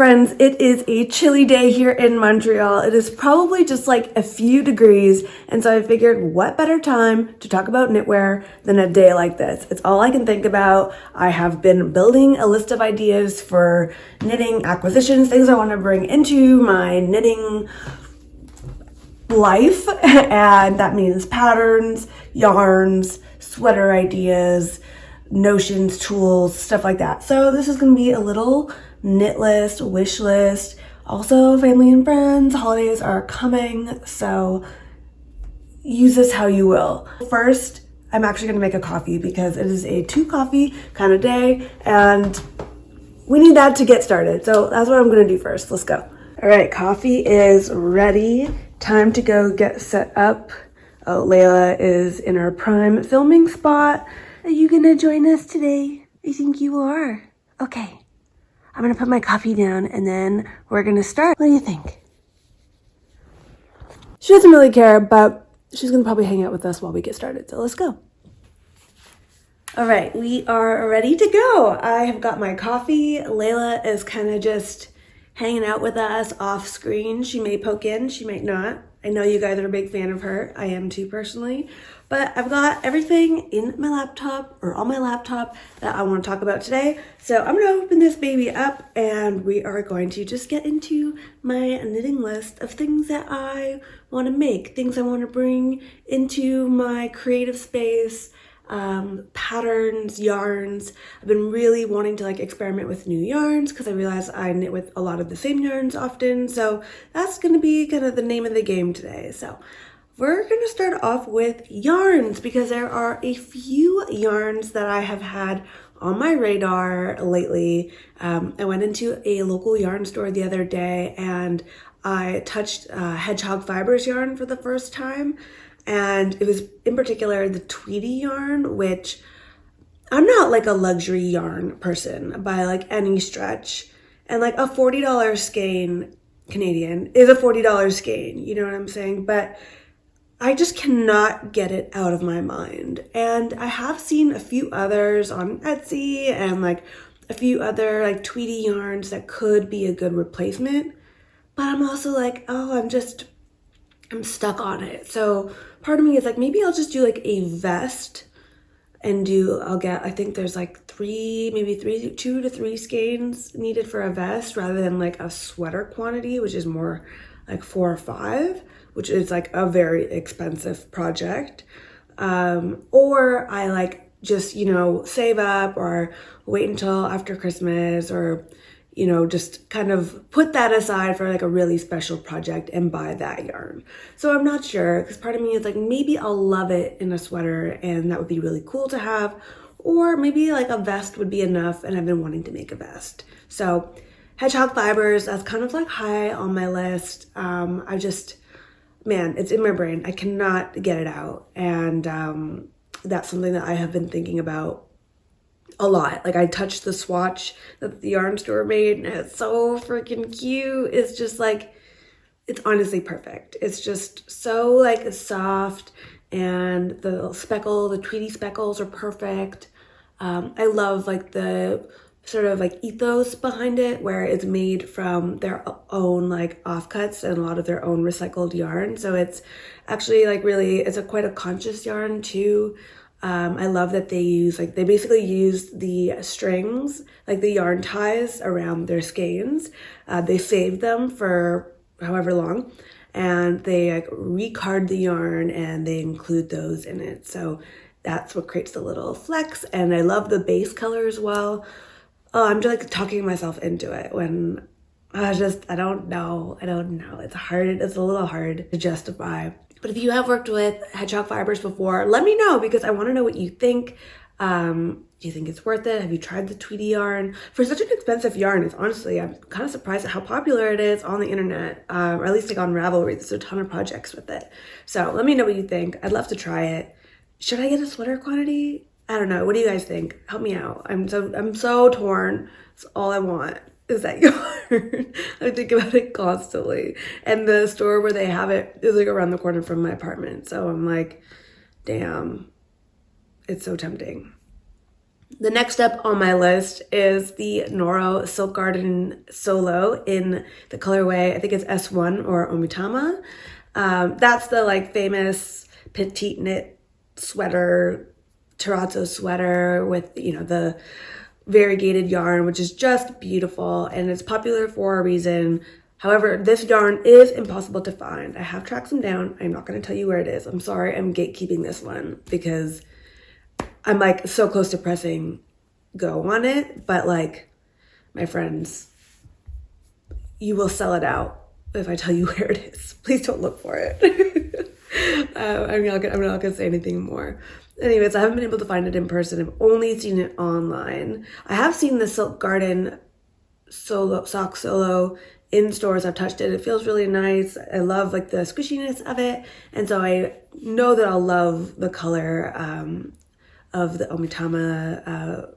Friends, it is a chilly day here in Montreal. It is probably just like a few degrees, and so I figured what better time to talk about knitwear than a day like this. It's all I can think about. I have been building a list of ideas for knitting acquisitions, things I want to bring into my knitting life, and that means patterns, yarns, sweater ideas, notions, tools, stuff like that. So this is going to be a little knit list, wish list, also family and friends. Holidays are coming, so use this how you will. First, I'm actually going to make a coffee because it is a 2 coffee kind of day and we need that to get started. So that's what I'm going to do first. Let's go. All right, coffee is ready. Time to go get set up. Oh, Layla is in our prime filming spot. Are you going to join us today? I think you are. Okay. I'm gonna put my coffee down and then we're gonna start. What do you think? She doesn't really care, but she's gonna probably hang out with us while we get started. So let's go. All right, we are ready to go. I have got my coffee. Layla is kind of just hanging out with us off screen. She may poke in, she might not. I know you guys are a big fan of her. I am too personally. But I've got everything in my laptop or on my laptop that I want to talk about today. So I'm going to open this baby up and we are going to just get into my knitting list of things that I want to make, things I want to bring into my creative space, patterns, yarns. I've been really wanting to experiment with new yarns because I realize I knit with a lot of the same yarns often. So that's going to be kind of the name of the game today. So we're going to start off with yarns because there are a few yarns that I have had on my radar lately. I went into a local yarn store the other day and I touched Hedgehog fibers yarn for the first time. And it was in particular the Tweedy yarn, which I'm not like a luxury yarn person by any stretch. And a $40 skein Canadian is a $40 skein, you know what I'm saying? But I just cannot get it out of my mind. And I have seen a few others on Etsy and a few other Tweedy yarns that could be a good replacement. But I'm also I'm stuck on it. So part of me is maybe I'll just do a vest and I think there's 2 to 3 skeins needed for a vest rather than a sweater quantity, which is more 4 or 5. Which is a very expensive project. Or I just, save up or wait until after Christmas or, just kind of put that aside for a really special project and buy that yarn. So I'm not sure because part of me is maybe I'll love it in a sweater and that would be really cool to have. Or maybe a vest would be enough and I've been wanting to make a vest. So Hedgehog fibers, that's kind of high on my list. Man, it's in my brain. I cannot get it out. And that's something that I have been thinking about a lot. I touched the swatch that the yarn store made and it's so freaking cute. It's just it's honestly perfect. It's just so soft and the Tweedy speckles are perfect. I love the sort of ethos behind it where it's made from their own offcuts and a lot of their own recycled yarn. So it's actually really, it's quite a conscious yarn too. I love that they use they basically use the strings, the yarn ties around their skeins. They save them for however long and they recard the yarn and they include those in it. So that's what creates the little flecks. And I love the base color as well. Oh, I'm just talking myself into it when I don't know. It's hard. It's a little hard to justify. But if you have worked with Hedgehog fibers before, let me know because I want to know what you think. Do you think it's worth it? Have you tried the Tweedy yarn? For such an expensive yarn, it's honestly, I'm kind of surprised at how popular it is on the internet, or at least on Ravelry. There's a ton of projects with it. So let me know what you think. I'd love to try it. Should I get a sweater quantity? I don't know. What do you guys think? Help me out. I'm so torn. It's all I want is that yarn. I think about it constantly. And the store where they have it is around the corner from my apartment. So I'm damn, it's so tempting. The next up on my list is the Noro Silk Garden Solo in the colorway, I think it's S1 or Omitama. That's the like famous petite knit sweater, terrazzo sweater with, you know, the variegated yarn, which is just beautiful, and it's popular for a reason. However, this yarn is impossible to find. I have tracked them down. I'm not going to tell you where it is. I'm sorry, I'm gatekeeping this one because I'm like so close to pressing go on it, but like, my friends, you will sell it out if I tell you where it is. Please don't look for it. I'm not gonna say anything more. Anyways, I haven't been able to find it in person. I've only seen it online. I have seen the Silk Garden sock solo in stores. I've touched it. It feels really nice. I love like the squishiness of it, and so I know that I'll love the color of the Omitama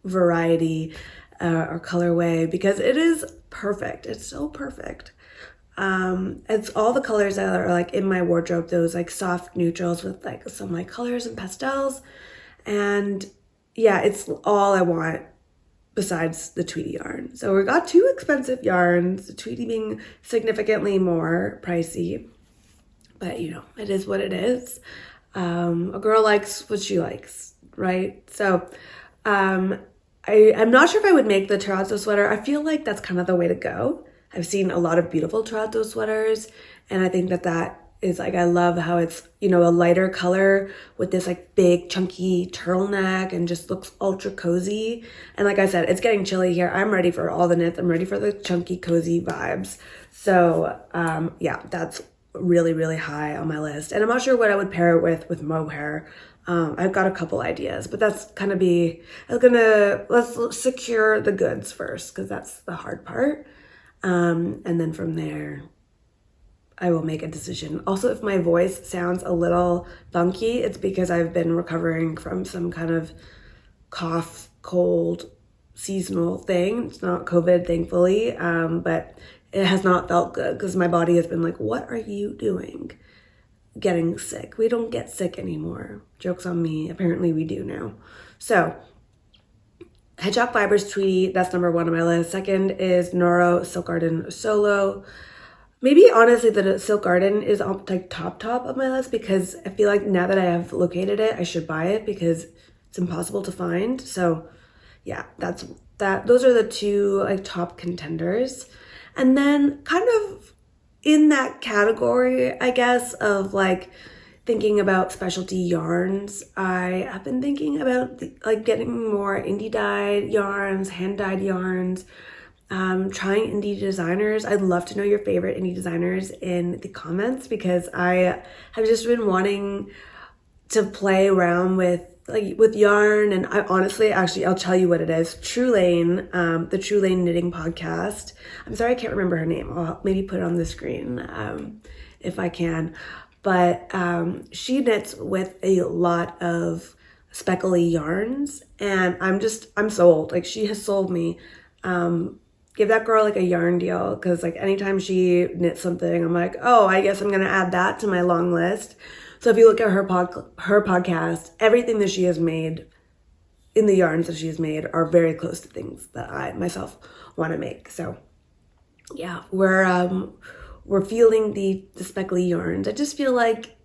variety or colorway, because it is perfect. It's so perfect. It's all the colors that are like in my wardrobe, those like soft neutrals with like some like colors and pastels, and yeah, it's all I want besides the Tweedy yarn. So we got two expensive yarns, the Tweedy being significantly more pricey, but you know, it is what it is. A girl likes what she likes, right? So I'm not sure if I would make the terrazzo sweater. I feel like that's kind of the way to go. I've seen a lot of beautiful terrazzo sweaters, and I think that that is like, I love how it's, you know, a lighter color with this like big chunky turtleneck and just looks ultra cozy. And like I said, it's getting chilly here. I'm ready for all the knits. I'm ready for the chunky cozy vibes. So yeah, that's really, really high on my list. And I'm not sure what I would pair it with mohair. I've got a couple ideas, but that's kind of let's secure the goods first, because that's the hard part. And then from there, I will make a decision. Also, if my voice sounds a little funky, it's because I've been recovering from some kind of cough, cold, seasonal thing. It's not COVID, thankfully, but it has not felt good because my body has been like, what are you doing? Getting sick. We don't get sick anymore. Joke's on me. Apparently we do now. So Hedgehog Fibers Tweedy, that's number one on my list. Second is Noro Silk Garden Solo. Maybe honestly the Silk Garden is on like top of my list, because I feel like now that I have located it, I should buy it because it's impossible to find. So yeah, those are the two like top contenders. And then kind of in that category, I guess, of like thinking about specialty yarns, I have been thinking about like getting more indie dyed yarns, hand dyed yarns, trying indie designers. I'd love to know your favorite indie designers in the comments, because I have just been wanting to play around with yarn. And I honestly, actually, I'll tell you what it is. True Laine, the True Laine Knitting Podcast. I'm sorry, I can't remember her name. I'll maybe put it on the screen if I can. But she knits with a lot of speckly yarns, and I'm sold. Like, she has sold me. Give that girl like a yarn deal, because like anytime she knits something, I'm like, oh, I guess I'm gonna add that to my long list. So if you look at her podcast, everything that she has made in the yarns that she has made are very close to things that I myself want to make. So yeah, we're feeling the speckly yarns. I just feel like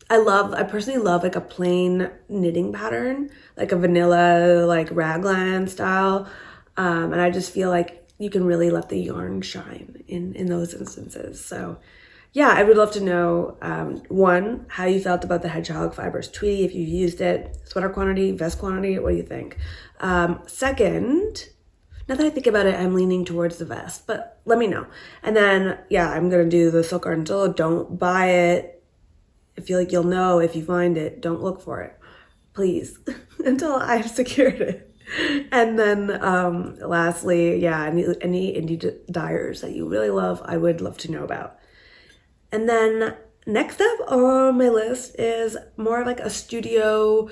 I personally love like a plain knitting pattern, like a vanilla like raglan style, and I just feel like you can really let the yarn shine in those instances. So yeah, I would love to know, one, how you felt about the Hedgehog Fibers Tweedy, if you used it, sweater quantity, vest quantity, what do you think? Second, now that I think about it, I'm leaning towards the vest, but let me know. And then, yeah, I'm going to do the Silk Garden Solo. Don't buy it. I feel like you'll know if you find it. Don't look for it, please, until I've secured it. And then lastly, yeah, any indie dyers that you really love, I would love to know about. And then next up on my list is more of like a studio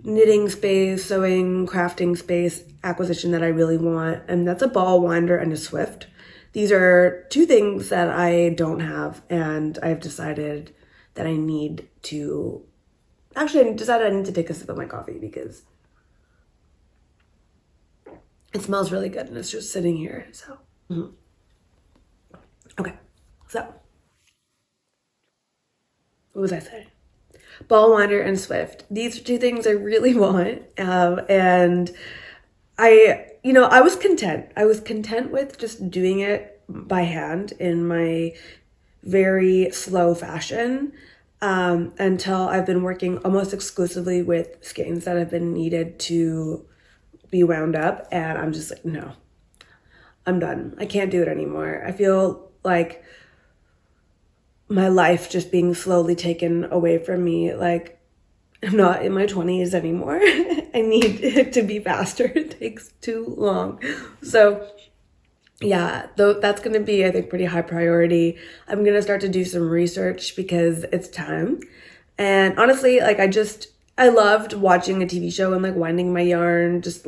knitting space, sewing, crafting space acquisition that I really want, and that's a ball winder and a Swift. These are two things that I don't have, and I've decided that I need to take a sip of my coffee, because It smells really good and it's just sitting here, so. Okay, so what was I saying? Ball winder and Swift. These are two things I really want, and I was content. I was content with just doing it by hand in my very slow fashion, until I've been working almost exclusively with skeins that have been needed to be wound up, and I'm just like, no, I'm done. I can't do it anymore. I feel like my life just being slowly taken away from me. Like, I'm not in my 20s anymore. I need it to be faster. It takes too long. So yeah, though that's going to be, I think, pretty high priority. I'm going to start to do some research because it's time. And honestly, like, I loved watching a TV show and like winding my yarn just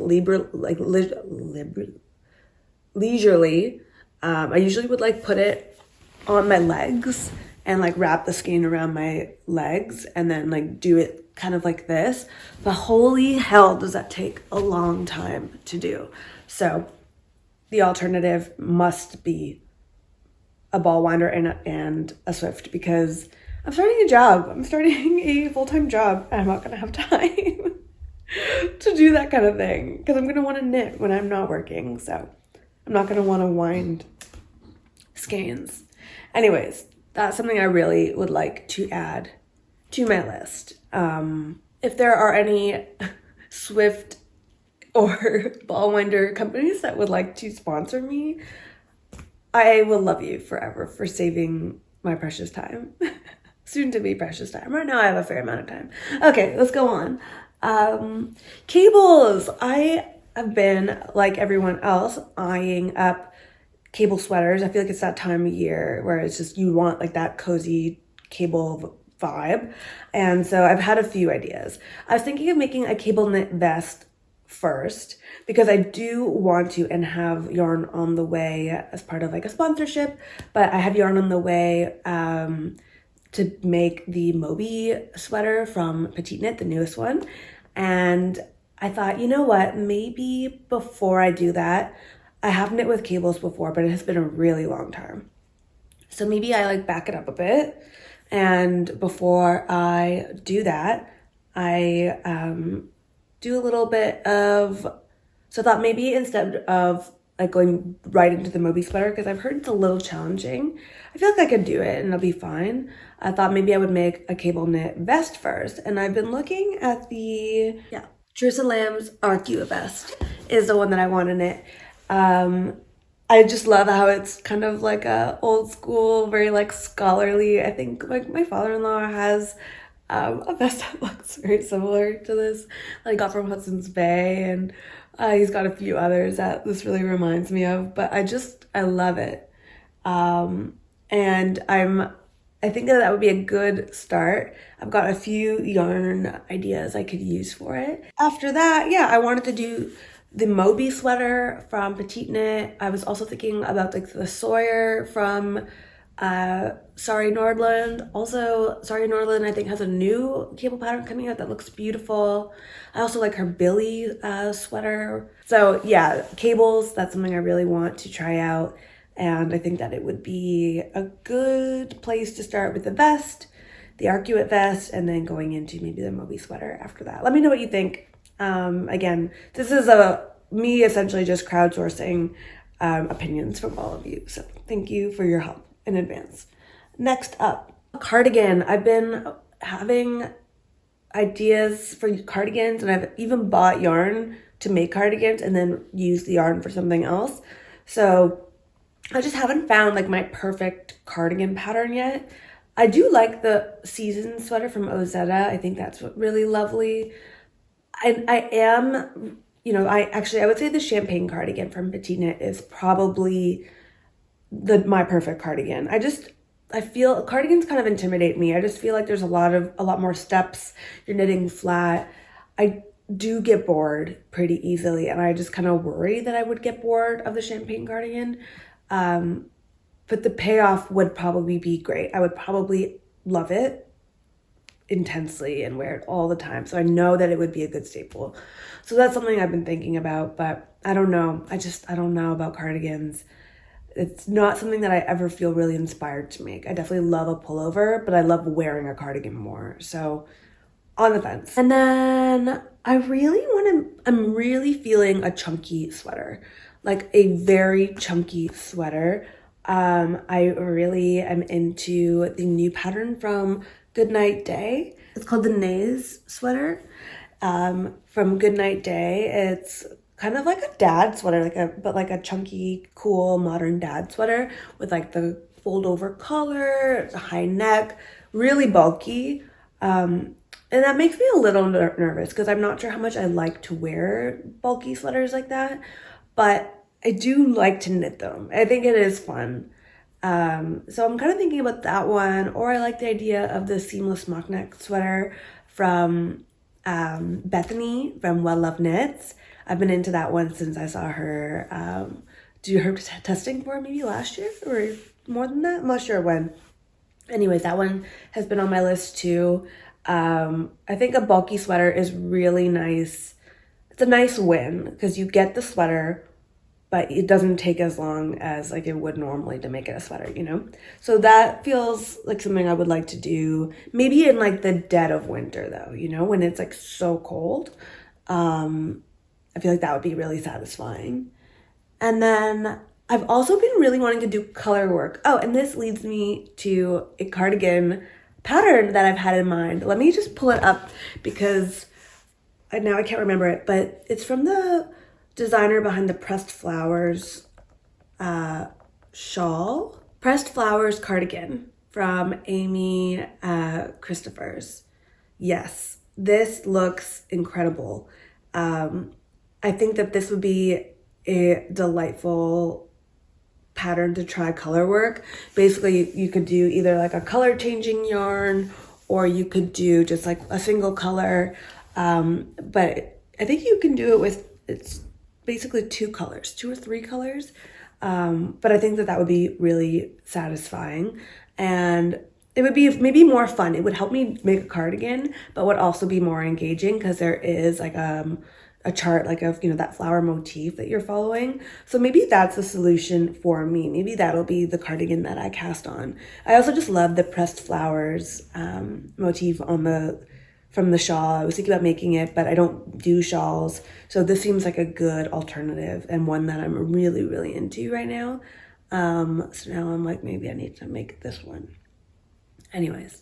leisurely. I usually would like put it on my legs and like wrap the skein around my legs and then like do it kind of like this. But holy hell, does that take a long time to do. So the alternative must be a ball winder and a Swift, because I'm starting a job. I'm starting a full-time job and I'm not gonna have time to do that kind of thing because I'm gonna want to knit when I'm not working. So I'm not gonna want to wind skeins. Anyways, that's something I really would like to add to my list. If there are any Swift or ball winder companies that would like to sponsor me, I will love you forever for saving my precious time. Soon to be precious time. Right now I have a fair amount of time. Okay, let's go on. Cables. I have been, like everyone else, eyeing up cable sweaters. I feel like it's that time of year where it's just, you want like that cozy cable vibe. And so I've had a few ideas. I was thinking of making a cable knit vest first because I do want to and have yarn on the way as part of like a sponsorship, but I have yarn on the way to make the Moby sweater from Petite Knit, the newest one. And I thought, you know what, maybe before I do that, I have knit with cables before, but it has been a really long time. So maybe I like back it up a bit. And before I do that, I do a little bit of, so I thought maybe instead of like going right into the Moby sweater, because I've heard it's a little challenging, I feel like I could do it and it'll be fine. I thought maybe I would make a cable knit vest first. And I've been looking at the, Charissa Lamb's Arcuate vest is the one that I want to knit. I just love how it's kind of like a old school, very like scholarly. I think like my father-in-law has a vest that looks very similar to this that I got from Hudson's Bay, and he's got a few others that this really reminds me of, but I love it. And I think that would be a good start. I've got a few yarn ideas I could use for it. After that, I wanted to do the Moby sweater from Petite Knit. I was also thinking about like the Sawyer from Sari Nordlund. Also, Sari Nordlund I think has a new cable pattern coming out that looks beautiful. I also like her Billie sweater. So yeah, cables, that's something I really want to try out. And I think that it would be a good place to start with the vest, the Arcuate vest, and then going into maybe the Moby sweater after that. Let me know what you think. Again, this is me essentially just crowdsourcing opinions from all of you. So thank you for your help in advance. Next up, cardigan. I've been having ideas for cardigans, and I've even bought yarn to make cardigans and then use the yarn for something else. So I just haven't found like my perfect cardigan pattern yet. I do like the season sweater from Ozetta. I think that's really lovely. I am, I would say the champagne cardigan from Petite Knit is probably my perfect cardigan. I feel cardigans kind of intimidate me. I just feel like there's a lot more steps. You're knitting flat. I do get bored pretty easily, and I just kind of worry that I would get bored of the champagne cardigan. But the payoff would probably be great. I would probably love it intensely and wear it all the time. So I know that it would be a good staple. So that's something I've been thinking about, but I don't know. I don't know about cardigans. It's not something that I ever feel really inspired to make. I definitely love a pullover, but I love wearing a cardigan more. So on the fence. And then I'm really feeling a chunky sweater, like a very chunky sweater. I really am into the new pattern from Goodnight Day. It's called the Naze sweater from Goodnight Day. It's kind of like a dad sweater, but like a chunky, cool, modern dad sweater with like the fold over collar, the high neck, really bulky. And that makes me a little nervous because I'm not sure how much I like to wear bulky sweaters like that, but I do like to knit them. I think it is fun. So I'm kind of thinking about that one, or I like the idea of the seamless mock neck sweater from Bethany from Well Love Knits. I've been into that one since I saw her do her testing for maybe last year or more than that. I'm not sure when. Anyways, that one has been on my list too. I think a bulky sweater is really nice. It's a nice win because you get the sweater, but it doesn't take as long as like it would normally to make it a sweater, you know? So that feels like something I would like to do maybe in like the dead of winter though, you know, when it's like so cold. I feel like that would be really satisfying. And then I've also been really wanting to do color work. Oh, and this leads me to a cardigan pattern that I've had in mind. Let me just pull it up because now I can't remember it, but it's from the designer behind the Pressed Flowers shawl. Pressed Flowers cardigan from Amy Christoffers. Yes, this looks incredible. I think that this would be a delightful pattern to try color work. Basically, you could do either like a color changing yarn or you could do just like a single color. But I think you can do it with, it's basically two or three colors. But I think that that would be really satisfying and it would be maybe more fun. It would help me make a cardigan, but would also be more engaging because there is like a chart like of, you know, that flower motif that you're following. So maybe that's a solution for me. Maybe that'll be the cardigan that I cast on. I also just love the Pressed Flowers motif on from the shawl. I was thinking about making it, but I don't do shawls. So this seems like a good alternative and one that I'm really, really into right now. So now I'm like, maybe I need to make this one. Anyways,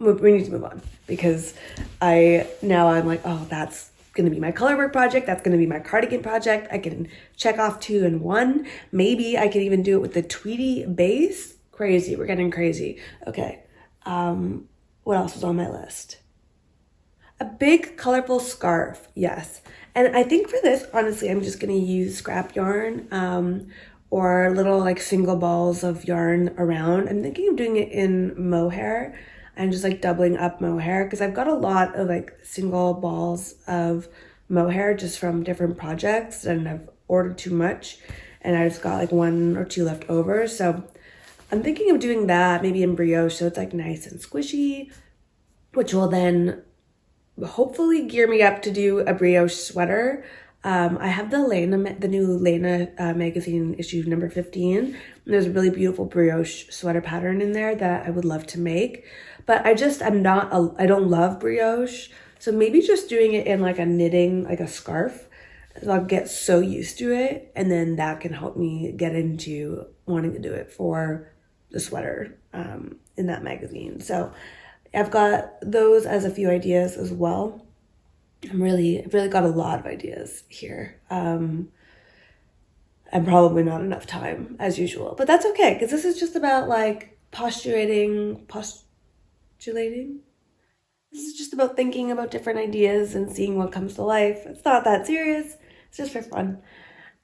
we need to move on because I'm like, oh, that's going to be my color work project. That's going to be my cardigan project. I can check off 2 in 1. Maybe I can even do it with the Tweedy base. Crazy. We're getting crazy. Okay. What else was on my list? A big colorful scarf. Yes. And I think for this, honestly, I'm just going to use scrap yarn or little like single balls of yarn around. I'm thinking of doing it in mohair and just like doubling up mohair because I've got a lot of like single balls of mohair just from different projects and I've ordered too much and I just got like 1 or 2 left over. So I'm thinking of doing that maybe in brioche so it's like nice and squishy, which will then hopefully gear me up to do a brioche sweater. I have the new Laine magazine issue number 15. And there's a really beautiful brioche sweater pattern in there that I would love to make. But I don't love brioche. So maybe just doing it in like a knitting, like a scarf. I'll get so used to it. And then that can help me get into wanting to do it for the sweater in that magazine. So I've got those as a few ideas as well. I've really got a lot of ideas here. And probably not enough time as usual, but that's okay because this is just about like postulating. This is just about thinking about different ideas and seeing what comes to life. It's not that serious. It's just for fun.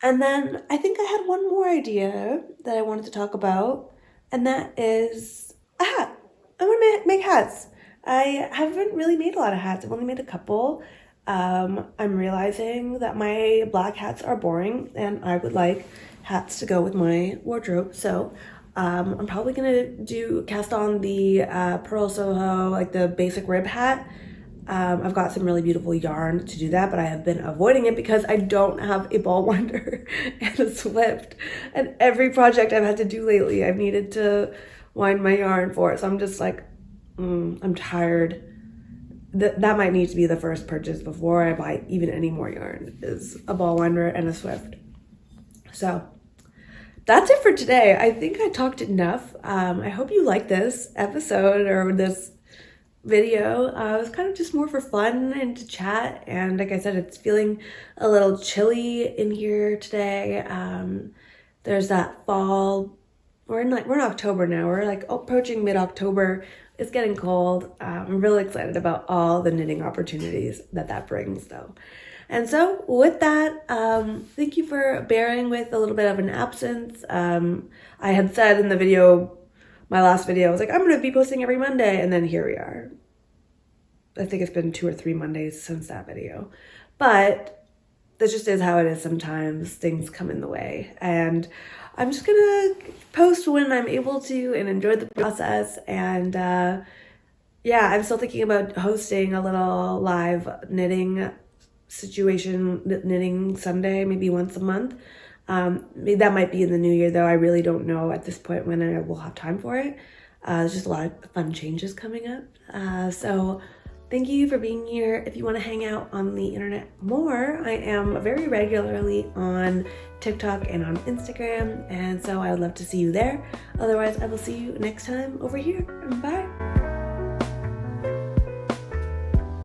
And then I think I had one more idea that I wanted to talk about, and that is a hat. I want to make hats. I haven't really made a lot of hats. I've only made a couple. I'm realizing that my black hats are boring and I would like hats to go with my wardrobe. So I'm probably gonna cast on the Pearl Soho, like the basic rib hat. I've got some really beautiful yarn to do that, but I have been avoiding it because I don't have a ball winder and a Swift. And every project I've had to do lately, I've needed to wind my yarn for it. So I'm just like, I'm tired. That might need to be the first purchase before I buy even any more yarn, is a ball winder and a Swift. So that's it for today. I think I talked enough. I hope you liked this episode or this video. It was kind of just more for fun and to chat, and like I said, it's feeling a little chilly in here today. There's that fall. We're in October now. We're like approaching mid-October. It's getting cold. I'm really excited about all the knitting opportunities that brings though. And so with that, thank you for bearing with a little bit of an absence. I had said in the video, my last video, I was like, I'm going to be posting every Monday, and then here we are. I think it's been 2 or 3 Mondays since that video. But this just is how it is sometimes. Things come in the way. And I'm just going to post when I'm able to and enjoy the process. And yeah, I'm still thinking about hosting a little live knitting situation, knitting Sunday, maybe once a month. Maybe that might be in the new year, though. I really don't know at this point when I will have time for it. There's just a lot of fun changes coming up. So thank you for being here. If you want to hang out on the internet more, I am very regularly on TikTok and on Instagram, and so I would love to see you there. Otherwise, I will see you next time over here. Bye.